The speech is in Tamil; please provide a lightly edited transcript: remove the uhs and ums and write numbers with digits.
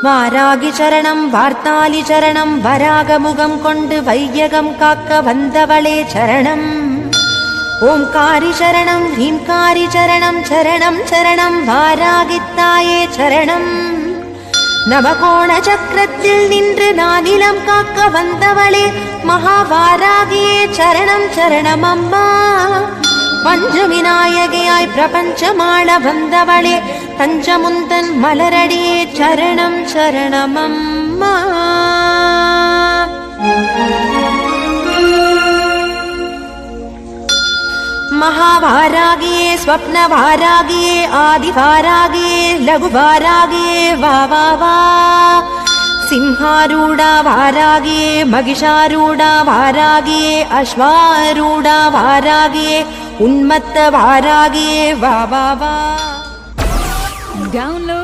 வாராகி சரணம் வார்த்தாலி சரணம் வராகமுகம் கொண்டு வையகம் காக்க வந்தவளே சரணம். ஓம்காரி சரணம் ஹீம்காரி சரணம் சரணம் சரணம் வாராகித்தாயே சரணம். நவகோண சக்கரத்தில் நின்று நானிலம் காக்க வந்தவளே மகாவாராகியே சரணம் சரணம் அம்மா. பஞ்சவிநாயகியாய் பிரபஞ்சமாள வந்தவளே பஞ்சமுந்தன் மலரடியே சரணம் சரணம் அம்மா. महावारागिये स्वप्नवारागिये आदिवारागिये लघुवारागिये वा वा वा. सिंहारूढा वारागिये महिषारूढा वारागिये अश्वारूढा वारागिये उन्मत्त वारागिये वा वा वा. Download